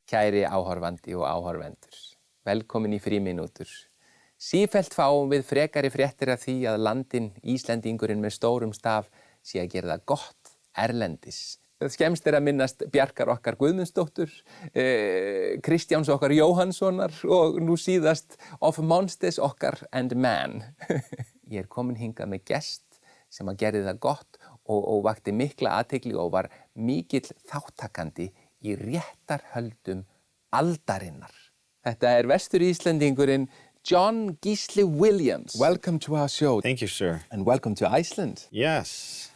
Kæri áhorfandi og áhorfendur, velkomin í Frímínútur. Sífellt fáum við frekari fréttir af því að landinn Íslendingurinn með stórum staf sé að gera það gott erlendis. Skemmst að minnast Bjarkar okkar Guðmundsdóttur, Kristjáns okkar Jóhannssonar og nú síðast of Monsters okkar and Man. Ég komin hingað með gest sem að gerði það gott og vakti mikla athygli og var mikill þáttakandi í réttarhöldum aldarinnar. Þetta Vestur-Íslendingurinn John Gísli Williams. Welcome to our show. Thank you, sir. And welcome to Iceland. Yes,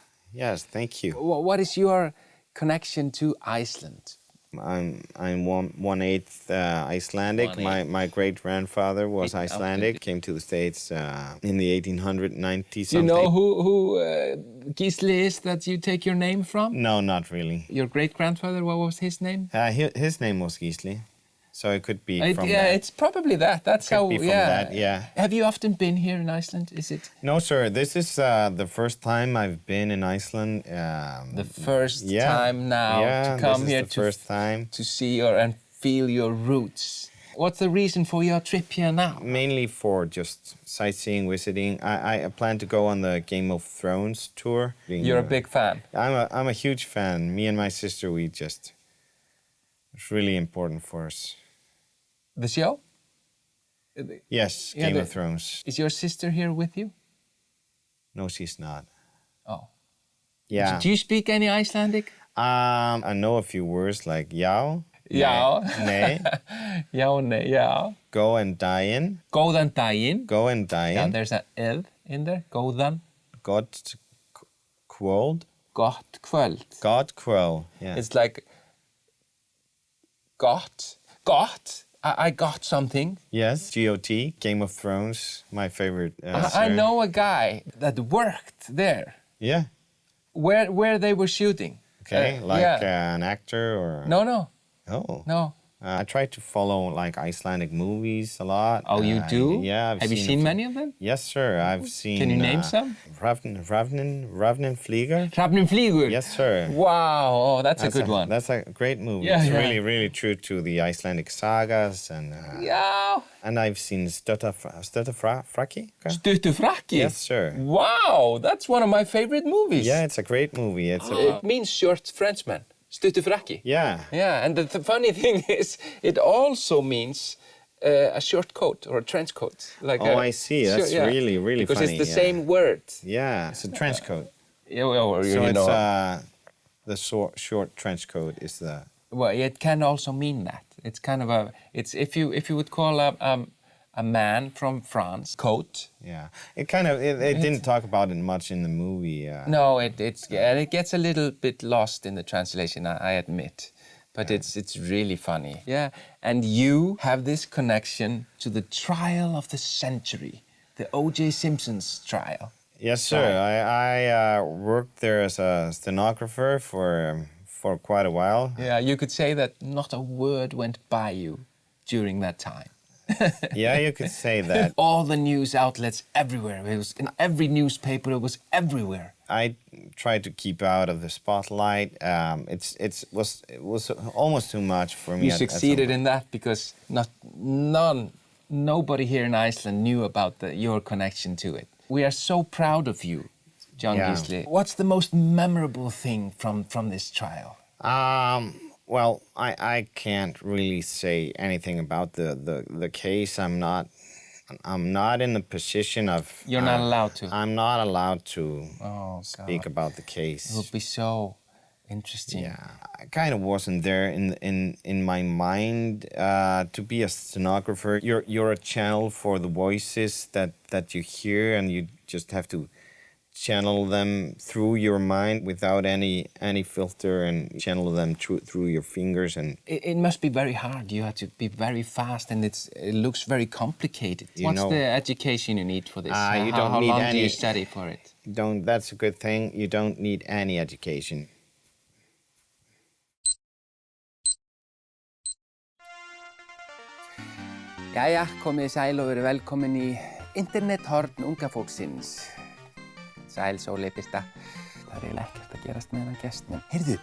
thank you. What is your connection to Iceland? I'm 1/8 Icelandic. My great-grandfather was Icelandic. Came to the States in the 1890 something. Do you know who Gísli is that you take your name from? No, not really. Your great-grandfather, what was his name? His name was Gísli, so it could be from that. Yeah, it's probably that. That's could how. Be from that, yeah. Have you often been here in Iceland? Is it? No, sir. This is the first time I've been in Iceland. The first time now to come here to see and feel your roots. What's the reason for your trip here now? Mainly for just sightseeing, visiting. I plan to go on the Game of Thrones tour. You're a big fan. I'm a huge fan. Me and my sister, it's really important for us. The show? Yes, Game of Thrones. Is your sister here with you? No, she's not. Oh. Yeah. Do you speak any Icelandic? I know a few words like já. Já. Nei. Já, nei, já. Go and daginn. Góðan daginn. Go and daginn. Yeah, there's an L in there. Góðan. Gott kvöld. Gott kvöld. Gott kvöld. Yeah. It's like got. I got something. Yes, GOT, Game of Thrones, my favorite. I know a guy that worked there. Yeah. Where they were shooting. Okay, an actor or? No. Oh. No. I try to follow like Icelandic movies a lot. Oh, you do? Yeah. Have you seen many of them? Yes, sir. I've seen. Can you name some? Hrafnin Flýgur. Hrafnin Flýgur? Yes, sir. Wow, oh, that's a good one. That's a great movie. Yeah, it's really true to the Icelandic sagas and. And I've seen Stuttarfrakki. Stuttarfrakki? Yes, sir. Wow, that's one of my favorite movies. Yeah, it's a great movie. It means short Frenchman. Stuttarfrakki. Yeah. Yeah, and the funny thing is, it also means a short coat or a trench coat. Like I see. That's really funny. Because it's the same word. Yeah, it's a trench coat. So it's the short trench coat is the. Well, it can also mean that. It's kind of it's if you would call a man from France coat. Yeah, it didn't talk about it much in the movie. No, it gets a little bit lost in the translation, I admit, but it's really funny. Yeah, and you have this connection to the trial of the century, the O.J. Simpson's trial. Yes, sir. I worked there as a stenographer for quite a while. Yeah, you could say that not a word went by you during that time. Yeah, you could say that. All the news outlets everywhere. It was in every newspaper. It was everywhere. I tried to keep out of the spotlight. It was almost too much for me. You succeeded in that because nobody here in Iceland knew about your connection to it. We are so proud of you, John Gísli. What's the most memorable thing from this trial? Well, I can't really say anything about the case. I'm not in the position of. You're not allowed to. I'm not allowed to speak about the case. It would be so interesting. Yeah, I kind of wasn't there in my mind to be a stenographer. You're a channel for the voices that you hear, and you just have to channel them through your mind without any filter and channel them through your fingers. And it must be very hard. You have to be very fast, and it looks very complicated. What's the education you need for this? How long do you study for it? That's a good thing. You don't need any education. Jæja, komið sæl og verið velkomin í internethorn unga fólksins. Sæl, Sóley, Birta. Það eiginlega ekkert að gerast með hennan gestnum. Heyrðu,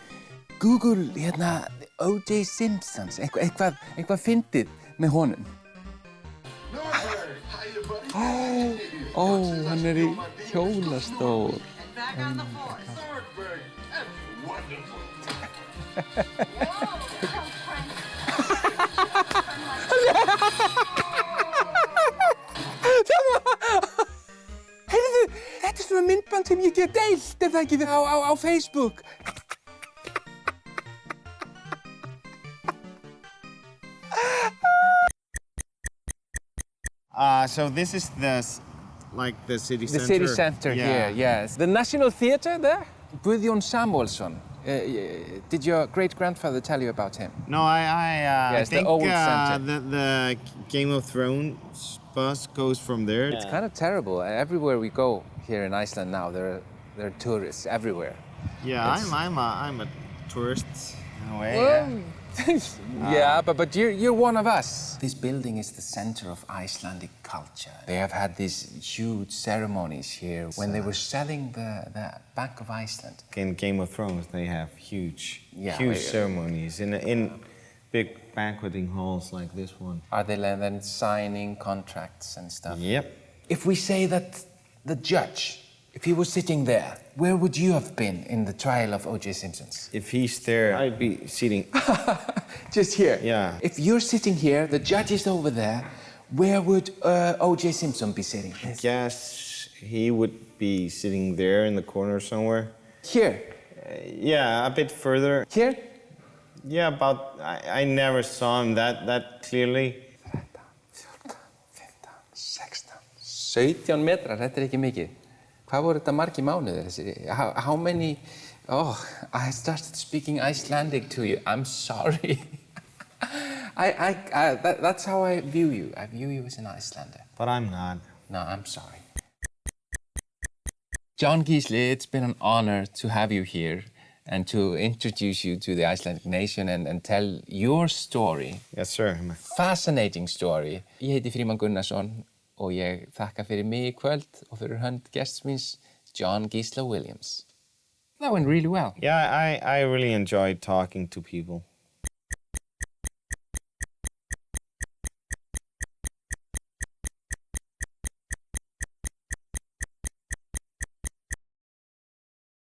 Google, O.J. Simpsons, eitthvað fyndið með honum. Ó, hann í hjólastól. Heyrðu, þetta svona myndband sem ég get deilt, ef það ekki á Facebook. So this is the city center. The city center here, yes. The National Theatre there? Guðjón Samúelsson. Did your great-grandfather tell you about him? No, I think the old center. the Game of Thrones bus goes from there. It's kind of terrible. Everywhere we go here in Iceland now, there are tourists everywhere. Yeah, I'm a tourist in a way. Well, yeah, but you're one of us. This building is the center of Icelandic culture. They have had these huge ceremonies here when they were selling the Bank of Iceland. In Game of Thrones, they have huge ceremonies in big banqueting halls like this one. Are they then signing contracts and stuff? Yep. If we say that the judge, if he was sitting there, where would you have been in the trial of O.J. Simpson's? If he's there, I'd be sitting. Just here? Yeah. If you're sitting here, the judge is over there, where would O.J. Simpson be sitting? I guess he would be sitting there in the corner somewhere. Here? Yeah, a bit further. Here? Yeah, about, I never saw him that clearly. 13, 14, 15, 16, 17 metrar, þetta ekki mikið. Hvað voru þetta margir mánuðir þessi? How many... Oh, I started speaking Icelandic to you. I'm sorry. That's how I view you. I view you as an Icelander. But I'm not. No, I'm sorry. John Gísli, it's been an honor to have you here and to introduce you to the Icelandic nation and tell your story. Yes, sir. Fascinating story. Ég heiti Frímann Gunnarsson og ég þakka fyrir mig í kvöld og fyrir hönd gests míns, John Gísla Williams. That went really well. Yeah, I really enjoyed talking to people.